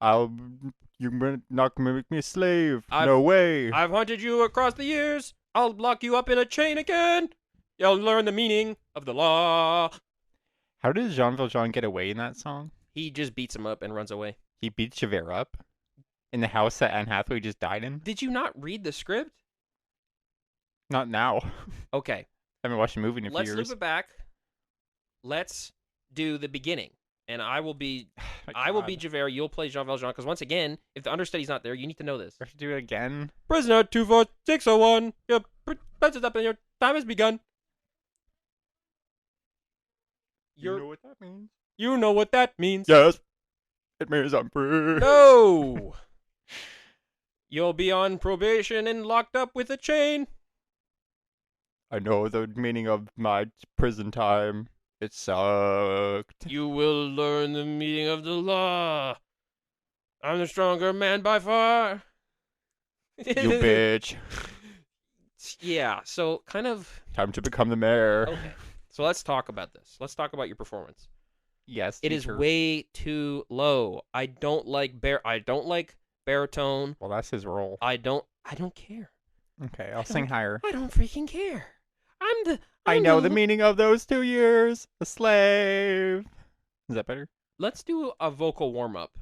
You're not gonna make me a slave. No way. I've hunted you across the years. I'll lock you up in a chain again. You'll learn the meaning of the law. How does Jean Valjean get away in that song? He just beats him up and runs away. He beats Javert up in the house that Anne Hathaway just died in? Did you not read the script? Not now. Okay. I haven't watched the movie in a few Let's years. loop it back. Let's do the beginning. And I will be My God. Javert. You'll play Jean Valjean. Because once again, if the understudy's not there, you need to know this. We have to do it again. Prisoner 24601. Your presence up and your time has begun. You know what that means? You know what that means. Yes. It means I'm free. No. You'll be on probation and locked up with a chain. I know the meaning of my prison time. It sucked. You will learn the meaning of the law. I'm the stronger man by far. You bitch. Yeah, so kind of. Time to become the mayor. Okay. So let's talk about this. Let's talk about your performance. Yes. It is teacher. way too low. I don't like baritone. Well, that's his role. I don't care. Okay, I'll sing higher. I don't freaking care. I know the meaning of those 2 years. A slave. Is that better? Let's do a vocal warm up.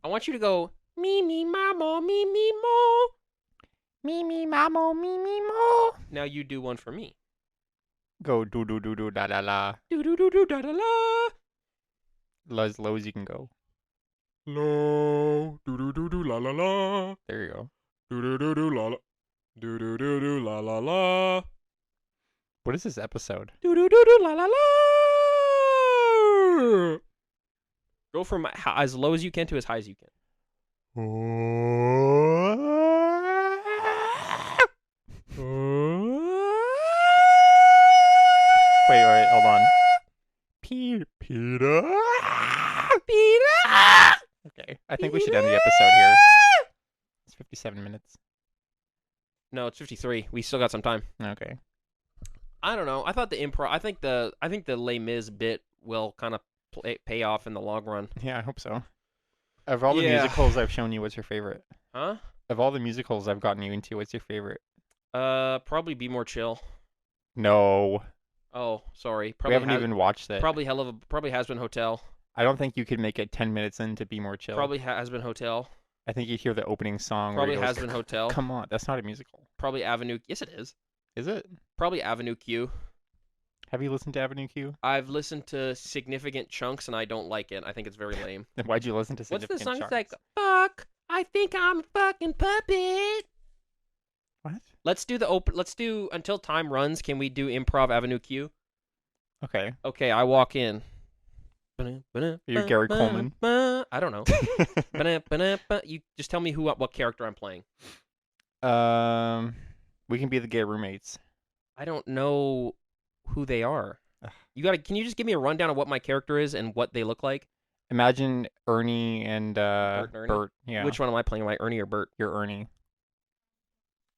I want you to go me me mamo me me mo. Me me mamo me me mo. Now you do one for me. Go do do do do da da la. Do Do do do do da da la. As low as you can go. Low. Do do do do la la la. There you go. Do do do do la la. Do do do do la la la. What is this episode? Do do do do la la la. Go from as low as you can to as high as you can. Wait, hold on. Peter. Okay, I think we should end the episode here. It's 57 minutes. No, it's 53. We still got some time. Okay. I don't know. I thought the improv. I think the Les Mis bit will kind of pay off in the long run. Yeah, I hope so. Of all the Yeah. musicals I've shown you, what's your favorite? Huh? Of all the musicals I've gotten you into, what's your favorite? Probably Be More Chill. No. Oh, sorry. We Probably haven't even watched it. Probably Has Been Hotel. I don't think you could make it 10 minutes in to Be More Chill. Probably Has Been Hotel. I think you hear the opening song. Probably where he Has goes, Been Hotel. Come on, that's not a musical. Probably Avenue. Yes, it is. Is it? Probably Avenue Q. Have you listened to Avenue Q? I've listened to significant chunks and I don't like it. I think it's very lame. Then why'd you listen to What's the Significant song? It's Chunks? like, fuck, I think I'm a fucking puppet. What? Let's do Until Time Runs. Can we do improv Avenue Q? Okay. Okay, I walk in. You're Gary Coleman. I don't know. You just tell me what character I'm playing. We can be the gay roommates. I don't know who they are. Ugh. Can you just give me a rundown of what my character is and what they look like? Imagine Ernie and Bert and Ernie? Bert. Yeah. Which one am I playing? Am I Ernie or Bert? You're Ernie.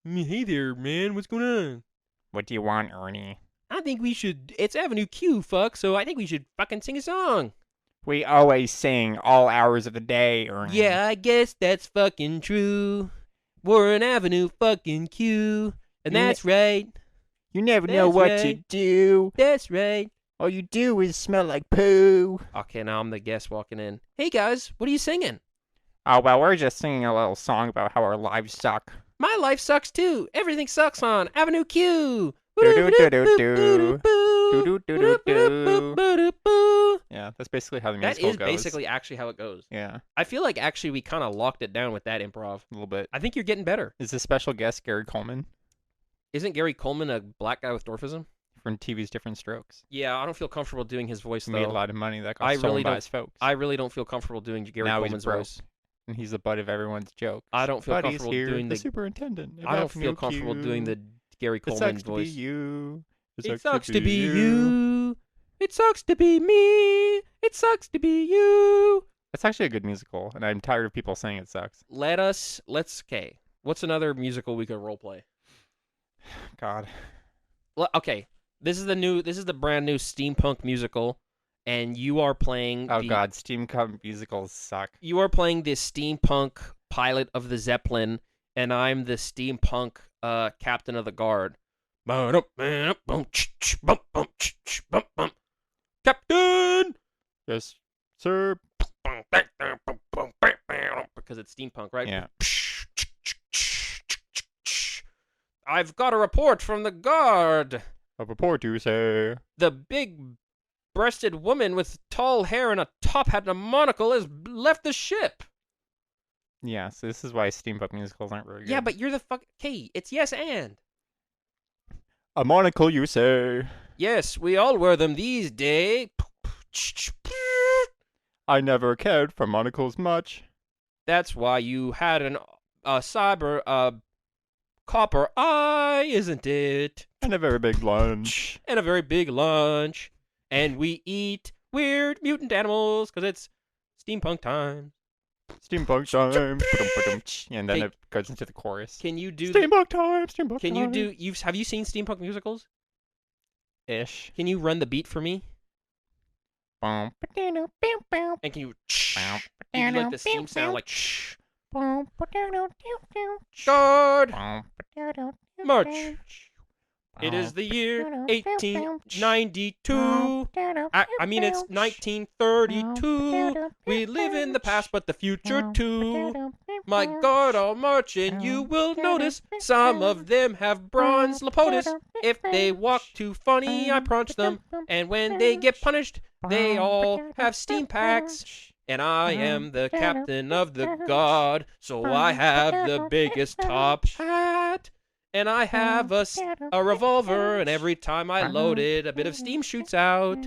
Hey there, man. What's going on? What do you want, Ernie? I think we should. It's Avenue Q, fuck. So I think we should fucking sing a song. We always sing all hours of the day, Ernie. Yeah, I guess that's fucking true. We're an Avenue fucking Q, and You ne- that's right. You never know That's what to right. do. That's right. All you do is smell like poo. Okay, now I'm the guest walking in. Hey guys, what are you singing? Oh, well, we're just singing a little song about how our lives suck. My life sucks too. Everything sucks on Avenue Q. Do-do-do-do-do. Do-do-do-do-do. Yeah, that's basically how the That musical is goes. basically actually how it goes. Yeah, I feel like actually we kind of locked it down with that improv. a little bit. I think you're getting better. Is the special guest Gary Coleman Isn't Gary Coleman a black guy with dwarfism? from TV's Different Strokes? Yeah, I don't feel comfortable doing his voice He made a though. lot of money. That got I stolen really by don't- his folks. I really don't feel comfortable doing Gary Now he's Coleman's broke. voice. And he's the butt of everyone's jokes. I don't feel Buddy's comfortable here, doing the the. superintendent. of I don't feel Avenue comfortable doing Q. the Gary It Coleman sucks to voice. be you. It sucks to be you. It sucks to be me. It sucks to be you. It's actually a good musical, and I'm tired of people saying it sucks. Okay. What's another musical we could roleplay? God. Okay. This is the brand new steampunk musical, and you are playing. Oh God, steampunk musicals suck. You are playing the steampunk pilot of the Zeppelin, and I'm the steampunk captain of the guard. Captain! Yes, sir. Because it's steampunk, right? Yeah. I've got a report from the guard. A report, you say? The big-breasted woman with tall hair and a top hat and a monocle has left the ship. Yeah, so this is why steampunk musicals aren't very good. Yeah, but you're the fuck. Okay, it's yes and. A monocle, you say? Yes, we all wear them these days. I never cared for monocles much. That's why you had copper eye, isn't it? And a very big lunch. And a very big lunch. And we eat weird mutant animals because it's steampunk time. Steampunk time. And then Hey, it goes into the chorus. Can you do? Steampunk time. Steampunk Can time. you do? Have you seen steampunk musicals? Ish. Can you run the beat for me? And And can you? Give you like the steam sound like. Guard. March. It is the year 1892. I mean, it's 1932. We live in the past, but the future too. My God, I'll march and you will notice some of them have bronze lapotus. If they walk too funny, I punch them. And when they get punished, they all have steam packs. And I am the captain of the guard, so I have the biggest top hat. And I have a revolver, and every time I load it, a bit of steam shoots out.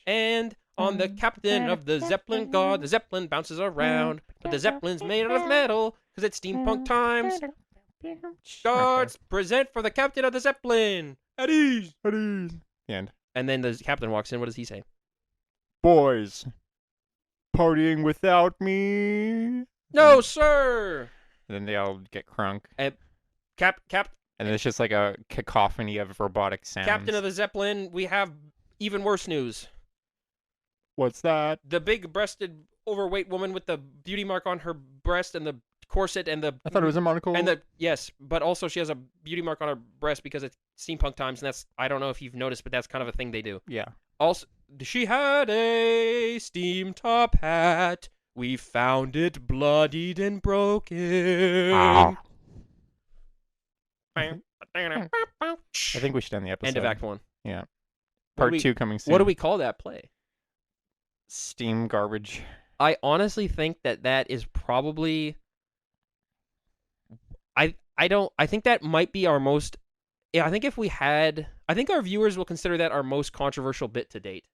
And on the captain of the Zeppelin guard, the Zeppelin bounces around. But the Zeppelin's made out of metal, because it's steampunk times. Guards, present for the captain of the Zeppelin. At ease. At ease. The end. And then the captain walks in. What does he say? Boys, partying without me? No, sir. And then they all get crunk. Cap. And it's just like a cacophony of robotic sounds. Captain of the Zeppelin, we have even worse news. What's that? The big-breasted, overweight woman with the beauty mark on her breast and the corset and the... I thought it was a monocle. Yes, but also she has a beauty mark on her breast because it's steampunk times, and that's... I don't know if you've noticed, but that's kind of a thing they do. Yeah. Also, she had a steam top hat. We found it bloodied and broken. Ow. I think we should end the episode. End of Act 1. Yeah. Part 2 coming soon. What do we call that play? Steam garbage. I honestly think that is probably... I think that might be our most... Yeah, I think if we had... I think our viewers will consider that our most controversial bit to date.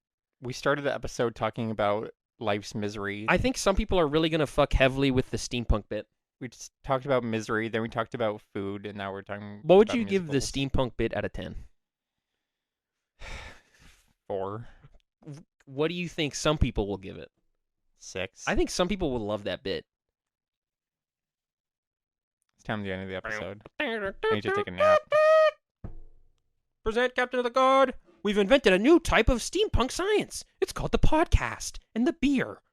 We started the episode talking about life's misery. I think some people are really going to fuck heavily with the steampunk bit. We just talked about misery, then we talked about food, and now we're talking What would about you give the musicals. steampunk bit out of 10? 4. What do you think some people will give it? 6. I think some people will love that bit. It's time to end of the episode. I need to take a nap. Present, Captain of the Guard. We've invented a new type of steampunk science. It's called the podcast and the beer.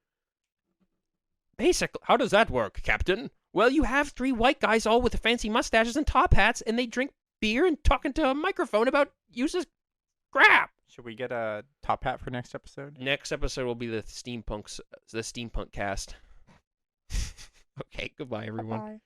Basically, how does that work, Captain? Well, you have 3 white guys all with fancy mustaches and top hats, and they drink beer and talk into a microphone about useless crap. Should we get a top hat for next episode? Next episode will be the steampunk cast. Okay, goodbye, everyone. Bye.